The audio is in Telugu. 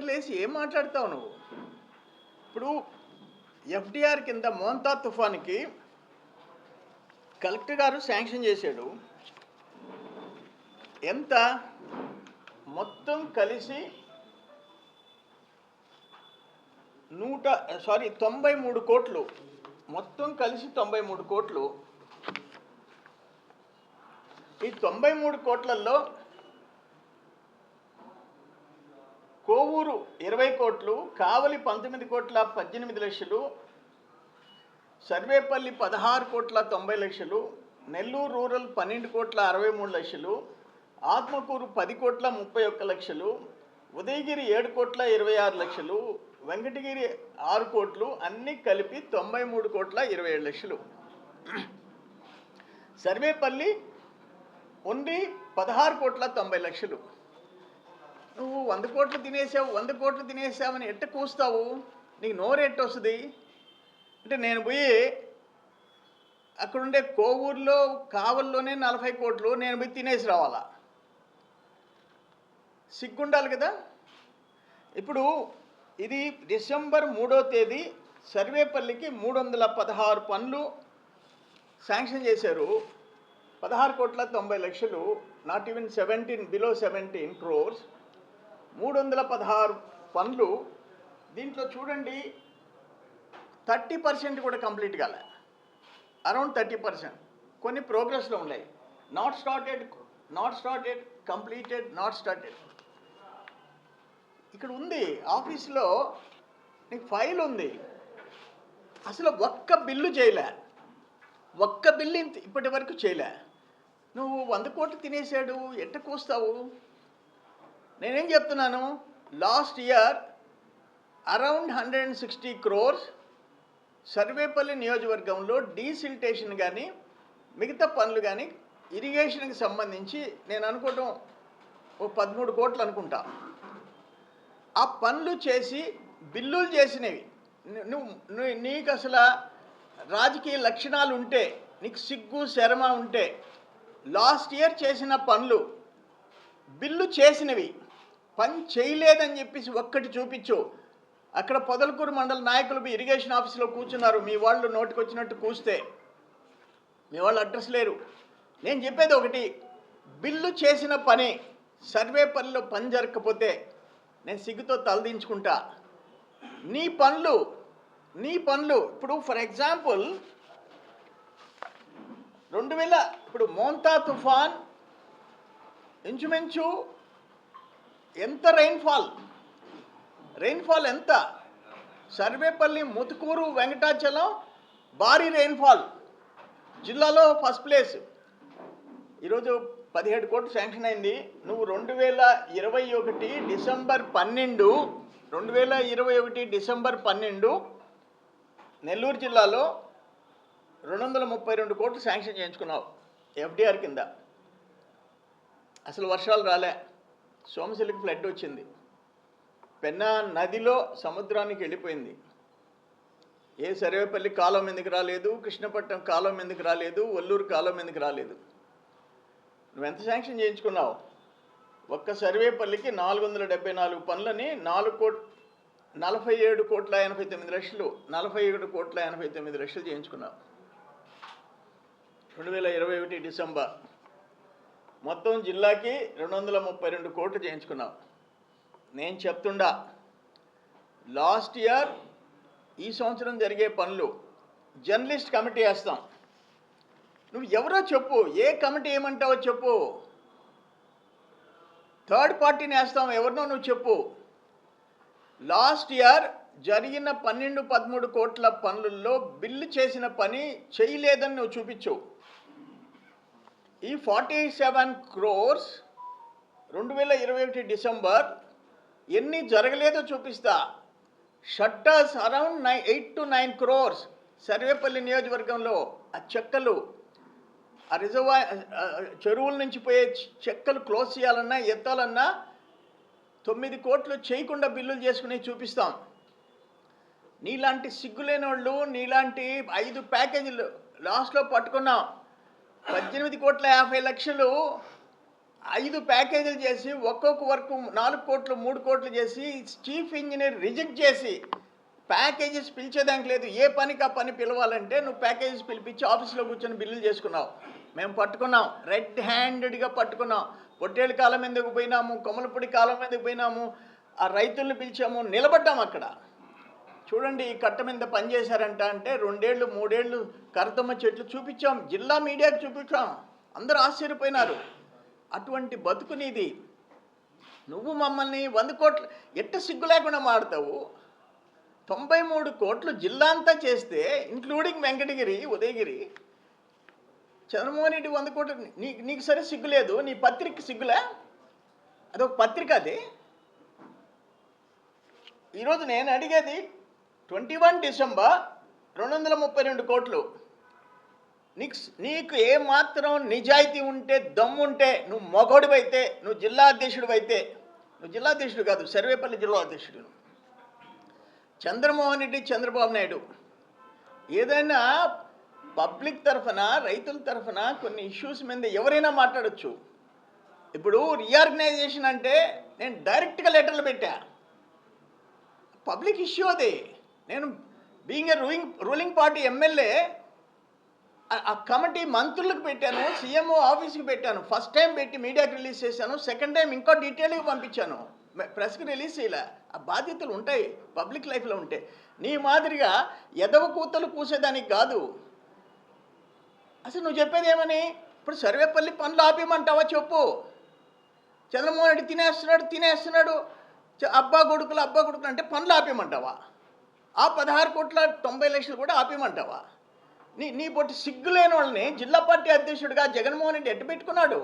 నిద్రలేసి ఏం మాట్లాడతావు నువ్వు? ఇప్పుడు ఎఫ్డిఆర్ కింద మోంతా తుఫాన్కి కలెక్టర్ గారు శాంక్షన్ చేశాడు. ఎంత? మొత్తం కలిసి 93 కోట్లు. మొత్తం కలిసి 93 కోట్లు. ఈ 93 కోట్లలో కోవూరు 20 కోట్లు, కావలి 19 కోట్ల 18 లక్షలు, సర్వేపల్లి 16 కోట్ల 90 లక్షలు, నెల్లూరు రూరల్ 12 కోట్ల 63 లక్షలు, ఆత్మకూరు 10 కోట్ల 31 లక్షలు, ఉదయగిరి 7 కోట్ల 26 లక్షలు, వెంకటగిరి 6 కోట్లు, అన్నీ కలిపి 93 కోట్ల 27 లక్షలు. సర్వేపల్లి ఓన్లీ 16 కోట్ల 90 లక్షలు. నువ్వు 100 కోట్లు తినేసావు, 100 కోట్లు తినేసావని ఎట్ట కూస్తావు? నీకు నోరు ఎట్ట వస్తుంది? అంటే నేను పోయి అక్కడుండే కోవూరులో కావల్లోనే 40 కోట్లు నేను పోయి తినేసి రావాలా? సిగ్గుండాలి కదా. ఇప్పుడు ఇది డిసెంబర్ 3వ తేదీ సర్వేపల్లికి 316 పనులు శాంక్షన్ చేశారు. 16 కోట్ల 90 లక్షలు, నాట్ ఈవెన్ 17, బిలో 17 crores. 316 పనులు. దీంట్లో చూడండి 30% కూడా కంప్లీట్ కాలే, అరౌండ్ 30%. కొన్ని ప్రోగ్రెస్లో ఉన్నాయి. Not started, completed, not started. ఇక్కడ ఉంది ఆఫీస్లో, నీకు ఫైల్ ఉంది. అసలు ఒక్క బిల్లు చేయలే, ఒక్క బిల్లు ఇప్పటి వరకు చేయలే. నువ్వు 100 కోట్లు తినేసాడు, ఎట్ట కూస్తావు? నేనేం చెప్తున్నాను, last year around 160 crores Sarvepalli నియోజకవర్గంలో డీసిల్టేషన్ కానీ మిగతా పనులు కానీ ఇరిగేషన్కి సంబంధించి నేను అనుకోవటం ఓ 13 కోట్లు అనుకుంటా. ఆ పనులు చేసి బిల్లులు చేసినవి. నీకు అసలు రాజకీయ లక్షణాలు ఉంటే, నీకు సిగ్గు శరమ ఉంటే, లాస్ట్ ఇయర్ చేసిన పనులు బిల్లు చేసినవి పని చేయలేదని చెప్పేసి ఒక్కటి చూపించు. అక్కడ పొదలకూరు మండల నాయకులు ఇరిగేషన్ ఆఫీసులో కూర్చున్నారు. మీ వాళ్ళు నోటికి వచ్చినట్టు కూస్తే మీ వాళ్ళు అడ్రస్ లేరు. నేను చెప్పేది ఒకటి, బిల్లు చేసిన పని సర్వేపల్లిలో పని జరగకపోతే నేను సిగ్గుతో తలదించుకుంటా. నీ పనులు ఇప్పుడు ఫర్ ఎగ్జాంపుల్ 2000 ఇప్పుడు మోంతా తుఫాన్ ఇంచుమించు ఎంత రెయిన్ఫాల్ ఎంత? సర్వేపల్లి, ముతుకూరు, వెంకటాచలం భారీ రెయిన్ఫాల్, జిల్లాలో ఫస్ట్ ప్లేస్. ఈరోజు 17 కోట్లు శాంక్షన్ అయింది. నువ్వు 2021 డిసెంబర్ 12 నెల్లూరు జిల్లాలో 232 కోట్లు శాంక్షన్ చేయించుకున్నావు ఎఫ్డిఆర్ కింద. అసలు వర్షాలు రాలే, సోమశిలకి ఫ్లడ్ వచ్చింది, పెన్నా నదిలో సముద్రానికి వెళ్ళిపోయింది. ఏ సర్వేపల్లి కాలం ఎందుకు రాలేదు, కృష్ణపట్నం కాలం ఎందుకు రాలేదు, ఒల్లూరు కాలం ఎందుకు రాలేదు? నువ్వెంత శాంక్షన్ చేయించుకున్నావు? ఒక్క సర్వేపల్లికి 474 పనులని 47 కోట్ల 89 లక్షలు 47 కోట్ల 89 లక్షలు చేయించుకున్నావు 2021 డిసెంబర్. మొత్తం జిల్లాకి 232 కోట్లు చేయించుకున్నావు. నేను చెప్తుండా, లాస్ట్ ఇయర్ ఈ సంవత్సరం జరిగే పనులు జర్నలిస్ట్ కమిటీ వేస్తాం. నువ్వు ఎవరో చెప్పు, ఏ కమిటీ ఏమంటావో చెప్పు. థర్డ్ పార్టీని వేస్తాం, ఎవరినో నువ్వు చెప్పు. లాస్ట్ ఇయర్ జరిగిన 12-13 కోట్ల పనులలో బిల్లు చేసిన పని చేయలేదని నువ్వు చూపించు. ఈ 47 crores 2021 డిసెంబర్ ఎన్ని జరగలేదో చూపిస్తా. Shutters around 8 to 9 crores Sarvepalli నియోజకవర్గంలో. ఆ చెక్కలు, ఆ చెరువుల నుంచి పోయే చెక్కలు క్లోజ్ చేయాలన్నా ఎత్తాలన్నా 9 కోట్లు చేయకుండా బిల్లులు చేసుకుని చూపిస్తాం. నీలాంటి సిగ్గులేని వాళ్ళు, నీలాంటి 5 ప్యాకేజీలు లాస్ట్లో పట్టుకున్నాం. 18 కోట్ల 50 లక్షలు 5 ప్యాకేజీలు చేసి ఒక్కొక్క వర్క్ 4 కోట్లు 3 కోట్లు చేసి చీఫ్ ఇంజనీర్ రిజెక్ట్ చేసి ప్యాకేజెస్ పిలిచేదానికి లేదు. ఏ పనికి ఆ పని పిలవాలంటే నువ్వు ప్యాకేజెస్ పిలిపించి ఆఫీస్లో కూర్చొని బిల్లులు చేసుకున్నావు. మేము పట్టుకున్నాం, రెడ్ హ్యాండెడ్గా పట్టుకున్నాం. పొట్టేళ్ళ కాలం మీదకు పోయినాము, కొమలపొడి కాలం మీదకు పోయినాము, ఆ రైతులను పిలిచాము, నిలబడ్డాం అక్కడ. చూడండి ఈ కట్ట మీద పనిచేశారంట అంటే 2 ఏళ్ళు 3 ఏళ్ళు కరతమ్మ చెట్లు చూపించాం, జిల్లా మీడియాకు చూపించాం, అందరూ ఆశ్చర్యపోయినారు. అటువంటి బతుకు నీది. నువ్వు మమ్మల్ని 100 కోట్లు ఎట్ట సిగ్గు లేకుండా మాడతావు. 93 కోట్లు జిల్లా అంతా చేస్తే ఇంక్లూడింగ్ వెంకటగిరి, ఉదయగిరి, చంద్రమోహన్ రెడ్డి 100 కోట్లు నీకు సరే సిగ్గు లేదు. నీ పత్రిక సిగ్గులే? అదొక పత్రిక. అది ఈరోజు నేను అడిగేది 21 డిసెంబర్ 232 కోట్లు. నీకు ఏమాత్రం నిజాయితీ ఉంటే, దమ్ముంటే, నువ్వు మొగోడివైతే, నువ్వు జిల్లా అధ్యక్షుడు అయితే, నువ్వు జిల్లా అధ్యక్షుడు కాదు, సర్వేపల్లి జిల్లా అధ్యక్షుడు. చంద్రమోహన్ రెడ్డి, చంద్రబాబు నాయుడు ఏదైనా పబ్లిక్ తరఫున, రైతుల తరఫున కొన్ని ఇష్యూస్ మీద ఎవరైనా మాట్లాడచ్చు. ఇప్పుడు రీఆర్గనైజేషన్ అంటే నేను డైరెక్ట్గా లెటర్లు పెట్టా, పబ్లిక్ ఇష్యూ అది. నేను being a ruling party MLA ఆ కమిటీ మంత్రులకు పెట్టాను, సీఎంఓ ఆఫీస్కి పెట్టాను. ఫస్ట్ టైం పెట్టి మీడియాకి రిలీజ్ చేశాను, సెకండ్ టైం ఇంకా డీటెయిల్గా పంపించాను, ప్రెస్కి రిలీజ్ చేయలే. ఆ బాధ్యతలు ఉంటాయి, పబ్లిక్ లైఫ్లో ఉంటాయి. నీ మాదిరిగా ఎదవ కూతలు కూసేదానికి కాదు. అసలు నువ్వు చెప్పేది ఏమని? ఇప్పుడు సర్వేపల్లి పనులు ఆపేయమంటావా చెప్పు. చంద్రమోహన్ రెడ్డి తినేస్తున్నాడు అబ్బా కొడుకులు అంటే పనులు ఆపేయమంటావా? ఆ 16 కోట్ల 90 లక్షలు కూడా ఆపేయమంటావా? నీ పొట్టి సిగ్గులేని వాళ్ళని జిల్లా పార్టీ అధ్యక్షుడిగా జగన్మోహన్ రెడ్డి ఎట్ట పెట్టుకున్నాడు?